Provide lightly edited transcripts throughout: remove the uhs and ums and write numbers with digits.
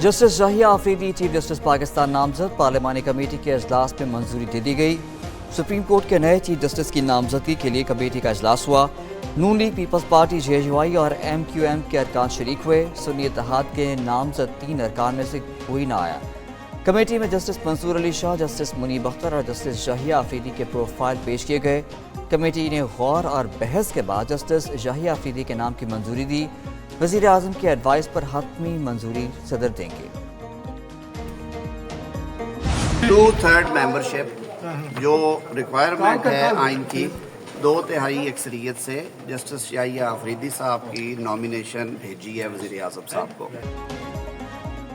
Justice Yahya Afridi chief justice Pakistan नामजद, पार्लिमानी committee के अजलास में मंजूरी दे दी गई। सुप्रीम कोर्ट के नए चीफ जस्टिस की नामजदगी के लिए कमेटी का अजलास हुआ। नून लीग, पीपल्स पार्टी, JUI और MQM के अरकान शरीक हुए। सुन्नी इत्तेहाद के नामजद 3 अरकान में से कोई ना आया। कमेटी में जस्टिस मंसूर अली शाह, जस्टिस मुनीब अख्तर और जस्टिस जाहिया आफरीदी के प्रोफाइल पेश किए गए। कमेटी ने गौर और बहस के बाद जस्टिस जाहिया आफरीदी के नाम की मंजूरी दी। वज़ीर आज़म की एडवाइस पर हतमी मंजूरी सदर देंगे। 2/3 मेंबरशिप जो रिक्वायरमेंट है आइन की, 2/3 अक्सरियत से जस्टिस जाहिया आफरीदी साहब की नॉमिनेशन भेजी है वज़ीर आज़म साहब को।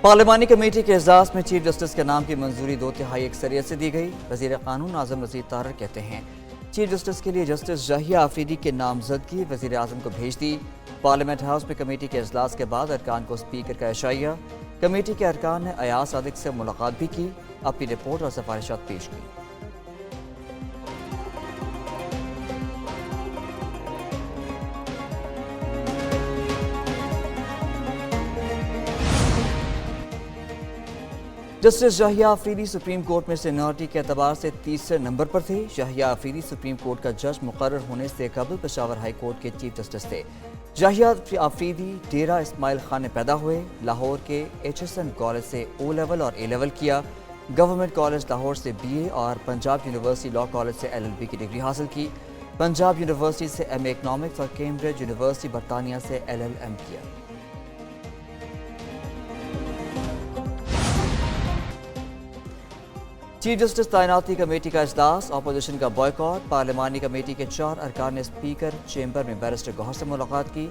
पार्लिमानी कमेटी के इजलास में चीफ जस्टिस के नाम की मंजूरी 2/3 अक्सरियत से दी गई। वज़ीर क़ानून आज़म रज़ीद तारर कहते हैं चीफ जस्टिस के लिए जस्टिस जाहिया आफरीदी के नामजदगी वज़ीर आज़म को भेज दी। पार्लियामेंट हाउस में कमेटी के इजलास के बाद अरकान को स्पीकर का इशाइया। कमेटी के अरकान ने अयाज सादिक से मुलाकात भी की, अपनी रिपोर्ट और सिफारिशात पेश की। Justice Yahya Afridi supreme court में सीनियरिटी के एतबार से तीसरे नंबर पर थे। जाहिया आफरीदी सुप्रीम कोर्ट का जज मुकर्रर होने से कबल पेशावर हाई कोर्ट के चीफ जस्टिस थे। जाहिया आफरीदी डेरा इस्माइल खान में पैदा हुए। लाहौर के HSN कॉलेज से O लेवल और A लेवल किया। गवर्नमेंट कॉलेज लाहौर से BA और पंजाब यूनिवर्सिटी लॉ कॉलेज से LLB की डिग्री हासिल की। पंजाब यूनिवर्सिटी से MA इकनॉमिक्स और कैम्ब्रिज यूनिवर्सिटी बरतानिया से LLM किया। चीफ जस्टिस तैनाती कमेटी का इजलास, अपोजिशन का बॉयकॉट। पार्लिमानी कमेटी के 4 अरकान ने स्पीकर चेंबर में बैरिस्टर गौहर से मुलाकात की।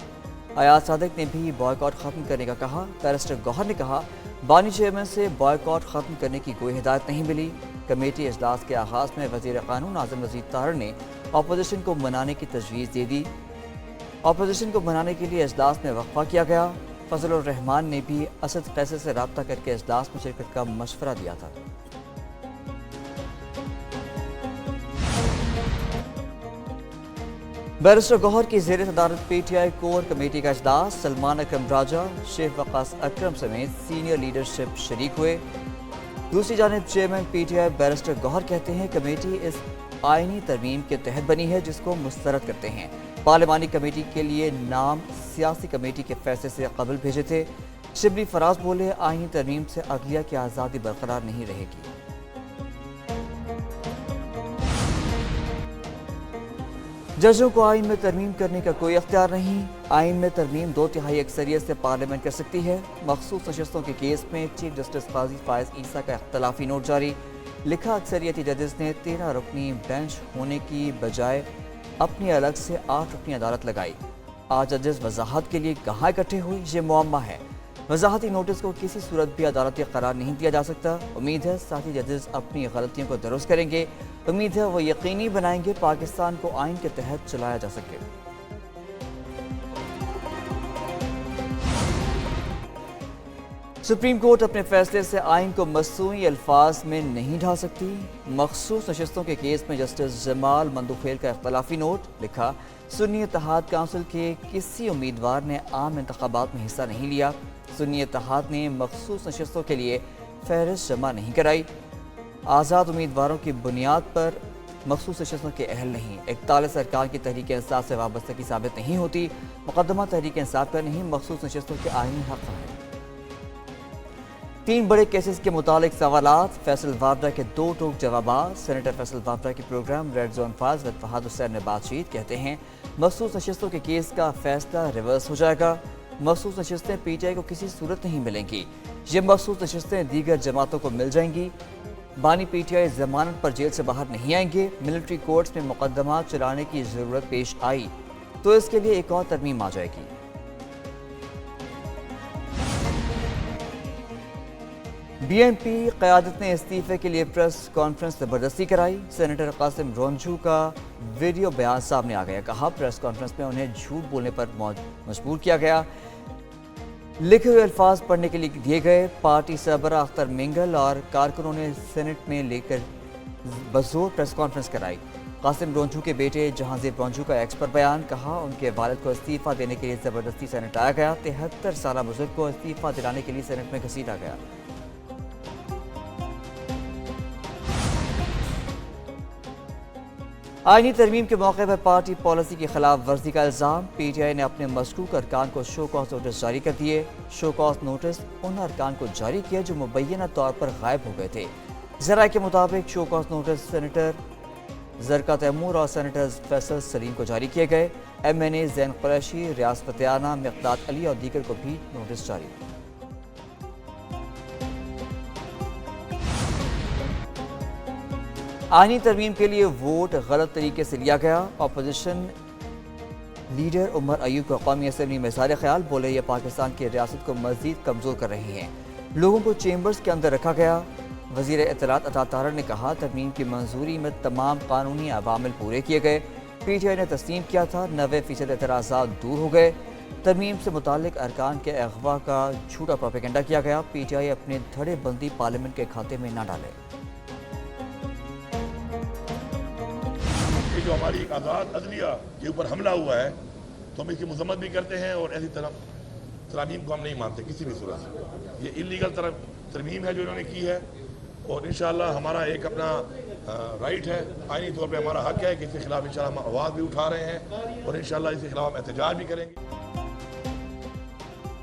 अयाज सादिक ने भी बॉयकॉट ख़त्म करने का कहा। बैरिस्टर गौहर ने कहा बानी चेयरमैन से बॉयकॉट ख़त्म करने की कोई हिदायत नहीं मिली। कमेटी इजलास के आगाज़ में वज़ीर क़ानून आज़म रज़ीद तारर ने अपोजिशन को मनाने की तजवीज़ दे दी। अपोजिशन को मनाने के लिए इजलास में वक्फा किया गया। फजल रहमान ने भी असद कैसर से रब्ता करके इजलास में शिरकत का मशवरा दिया था। बैरिस्टर गौहर की ज़ेर सदारत PTI कोर कमेटी का इजलास। सलमान अकरम राजा, शेख वकास अकरम समेत सीनियर लीडरशिप शरीक हुए। दूसरी जानिब चेयरमैन PTI बैरिस्टर गौहर कहते हैं कमेटी इस आइनी तरमीम के तहत बनी है जिसको मुस्तरद करते हैं। पार्लिमानी कमेटी के लिए नाम सियासी कमेटी के फैसले से कबल भेजे थे। शिबली फराज बोले आइनी तरमीम से अदलिया की आज़ादी बरकरार नहीं रहेगी। जजों को आइन में तरमीम करने का कोई अख्तियार नहीं। आइन में तरमीम 2/3 अक्सरियत से पार्लियामेंट कर सकती है। मखसूस नशस्तों के केस में चीफ जस्टिस काजी फायज ईसा का इख्तलाफी नोट जारी। लिखा अक्सरियती जजेस ने 13 रुकनी बेंच होने की बजाय अपनी अलग से 8 रुकनी अदालत लगाई। आज जजेस वजाहत के लिए कहाँ इकट्ठे हुए, ये मुअम्मा है। वजाहती नोटिस को किसी सूरत भी अदालती करार नहीं दिया जा सकता। उम्मीद है साथी जजेस अपनी गलतियों को दुरुस्त करेंगे। उम्मीद है वो यकीनी बनाएंगे पाकिस्तान को आइन के तहत चलाया जा सके। सुप्रीम कोर्ट अपने फैसले से आइन को मसनूई अल्फाज में नहीं ढाल सकती। मखसूस नशस्तों के केस में जस्टिस जमाल मंदुखेल का इख्तलाफी नोट। लिखा सुन्नी इत्तेहाद काउंसिल के किसी उम्मीदवार ने आम इंतखाबात में हिस्सा नहीं लिया। सुन्नी इत्तेहाद ने मखसूस नशस्तों के लिए फहरिस्त जमा नहीं कराई। आज़ाद उम्मीदवारों की बुनियाद पर मखसूस नशस्तों के अहल नहीं। 41 अरकान की तहरीक इंसाफ से वाबस्तगी साबित नहीं होती। मुकदमा तहरीक इंसाफ का नहीं, मखसूस नशस्तों के आईनी हक़ है। 3 बड़े केसेस के मुतालिक सवालात। फैसल वावड़ा के 2 टोक जवाबात। सेनेटर फैसल वावड़ा के programme red zone files with Fahad Hussain में बातचीत। कहते हैं मखसूस नशस्तों के केस का फैसला रिवर्स हो जाएगा। मखसूस नशस्तें PTI को किसी सूरत नहीं मिलेंगी। ये मखसूस नशस्तें दीगर जमातों को मिल जाएंगी। बानी PTI जमानत पर जेल से बाहर नहीं आएंगे। मिलिट्री कोर्ट्स में मुकदमा चलाने की ज़रूरत पेश आई तो इसके लिए एक और तरमीम आ जाएगी। BNP क़यादत ने इस्तीफ़े के लिए प्रेस कॉन्फ्रेंस ज़बरदस्ती कराई। सेनेटर कासिम रोंजू का वीडियो बयान सामने आ गया। कहा प्रेस कॉन्फ्रेंस में उन्हें झूठ बोलने पर मजबूर किया गया। लिखे हुए अल्फाज पढ़ने के लिए दिए गए। पार्टी सरबराह अख्तर मिंगल और कारकुनों ने सेनेट में लेकर बज़ोर प्रेस कॉन्फ्रेंस कराई। قاسم رونجو کے بیٹے جہانگیر رونجو کا ایکس پر بیان، کہا ان کے والد کو استعفیٰ دینے کے لیے زبردستی سینٹ آیا گیا، 73 سالہ بزرگ کو استعفیٰ دلانے کے لیے سینٹ میں گھسیٹا گیا۔ آئینی ترمیم کے موقع پر پارٹی پالیسی کی خلاف ورزی کا الزام، پی ٹی آئی نے اپنے مشکوک ارکان کو شو کاز نوٹس جاری کر دیے۔ شو کاز نوٹس ان ارکان کو جاری کیا جو مبینہ طور پر غائب ہو گئے تھے۔ ذرائع کے مطابق show cause notice senator Zarqa Taimur اور سینیٹر فیصل سلیم کو جاری کیے گئے۔ M N A Zain Qureshi, Riaz Fatyana, Miqdad Ali اور دیگر کو بھی نوٹس جاری۔ آئینی ترمیم کے لیے ووٹ غلط طریقے سے لیا گیا، اپوزیشن لیڈر عمر ایوب کو قومی اسمبلی میں اظہار خیال، بولے یہ پاکستان کی ریاست کو مزید کمزور کر رہی ہیں، لوگوں کو چیمبرز کے اندر رکھا گیا۔ وزیر اطلاعات عطا طاہر نے کہا ترمیم کی منظوری میں تمام قانونی عوامل پورے کیے گئے، پی ٹی آئی نے تسلیم کیا تھا، 90% اعتراضات دور ہو گئے، ترمیم سے متعلق ارکان کے اغوا کا جھوٹا پروپیگنڈا کیا گیا، پی ٹی آئی اپنے دھڑے بندی پارلیمنٹ کے کھاتے میں نہ ڈالے۔ جو ہماری ایک آزاد عدلیہ کے اوپر حملہ ہوا ہے تو ہم اس کی مذمت بھی کرتے ہیں، اور ایسی ترمیم کو ہم نہیں مانتے کسی بھی صورت سے۔ یہ انلیگل ترمیم ہے جو انہوں نے کی ہے، اور انشاءاللہ ہمارا ایک اپنا رائٹ ہے، آئینی طور پہ ہمارا حق ہے کہ اس کے خلاف انشاءاللہ ہم آواز بھی اٹھا رہے ہیں، اور انشاءاللہ اس کے خلاف ہم احتجاج بھی کریں گے۔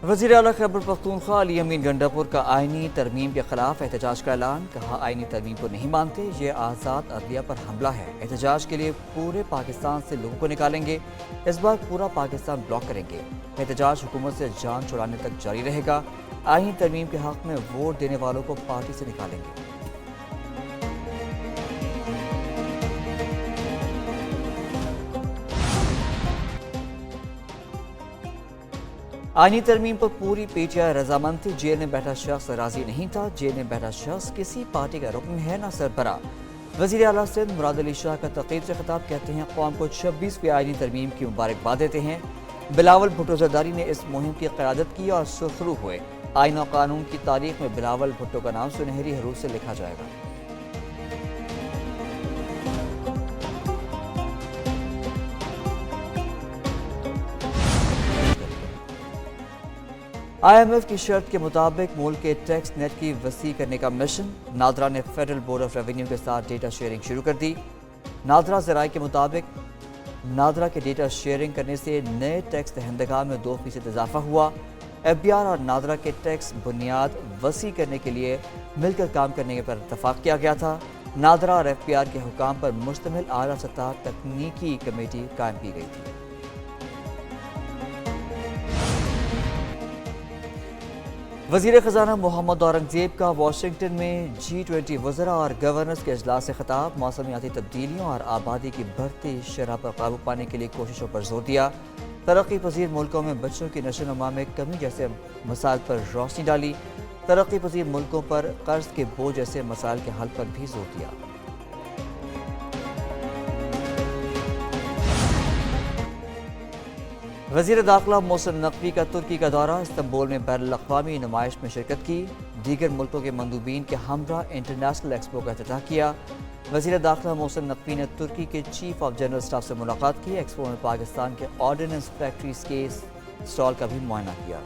وزیر اعلیٰ خیبر پختونخوا علی امین گنڈاپور کا آئینی ترمیم کے خلاف احتجاج کا اعلان، کہا آئینی ترمیم کو نہیں مانتے، یہ آزاد عدلیہ پر حملہ ہے، احتجاج کے لیے پورے پاکستان سے لوگوں کو نکالیں گے، اس بار پورا پاکستان بلاک کریں گے، احتجاج حکومت سے جان چھڑانے تک جاری رہے گا، آئینی ترمیم کے حق میں ووٹ دینے والوں کو پارٹی سے نکالیں گے۔ آئینی ترمیم پر پوری پی ٹی آئی رضامند تھی، جیل میں بیٹھا شخص راضی نہیں تھا، جیل میں بیٹھا شخص کسی پارٹی کا رکن ہے نہ سربراہ۔ وزیر اعلیٰ سندھ مراد علی شاہ کا تقریر سے خطاب، کہتے ہیں قوم کو 26ویں آئینی ترمیم کی مبارکباد دیتے ہیں، بلاول بھٹو زرداری نے اس مہم کی قیادت کی اور سرخرو ہوئے، آئین و قانون کی تاریخ میں بلاول بھٹو کا نام سنہری حروف سے لکھا جائے گا۔ آئی ایم ایف کی شرط کے مطابق ملک کے ٹیکس نیٹ کی وسیع کرنے کا مشن، نادرا نے فیڈرل بورڈ آف ریونیو کے ساتھ ڈیٹا شیئرنگ شروع کر دی۔ نادرا ذرائع کے مطابق نادرا کے ڈیٹا شیئرنگ کرنے سے نئے ٹیکس دہندگان میں 2% اضافہ ہوا۔ ایف بی آر اور نادرا کے ٹیکس بنیاد وسیع کرنے کے لیے مل کر کام کرنے پر اتفاق کیا گیا تھا۔ نادرا اور ایف بی آر کے حکام پر مشتمل اعلیٰ سطح تکنیکی کمیٹی قائم کی گئی تھی۔ وزیر خزانہ محمد اورنگزیب کا واشنگٹن میں G20 وزراء اور گورنرز کے اجلاس سے خطاب، موسمیاتی تبدیلیوں اور آبادی کی بڑھتی شرح پر قابو پانے کے لیے کوششوں پر زور دیا، ترقی پذیر ملکوں میں بچوں کی نشو و نما میں کمی جیسے مسائل پر روشنی ڈالی، ترقی پذیر ملکوں پر قرض کے بوجھ جیسے مسائل کے حل پر بھی زور دیا۔ وزیر داخلہ محسن نقوی کا ترکی کا دورہ، استنبول میں بین الاقوامی نمائش میں شرکت کی، دیگر ملکوں کے مندوبین کے ہمراہ انٹرنیشنل ایکسپو کا افتتاح کیا۔ وزیر داخلہ محسن نقوی نے ترکی کے چیف آف جنرل اسٹاف سے ملاقات کی، ایکسپو میں پاکستان کے آرڈیننس فیکٹریز کے اسٹال کا بھی معائنہ کیا۔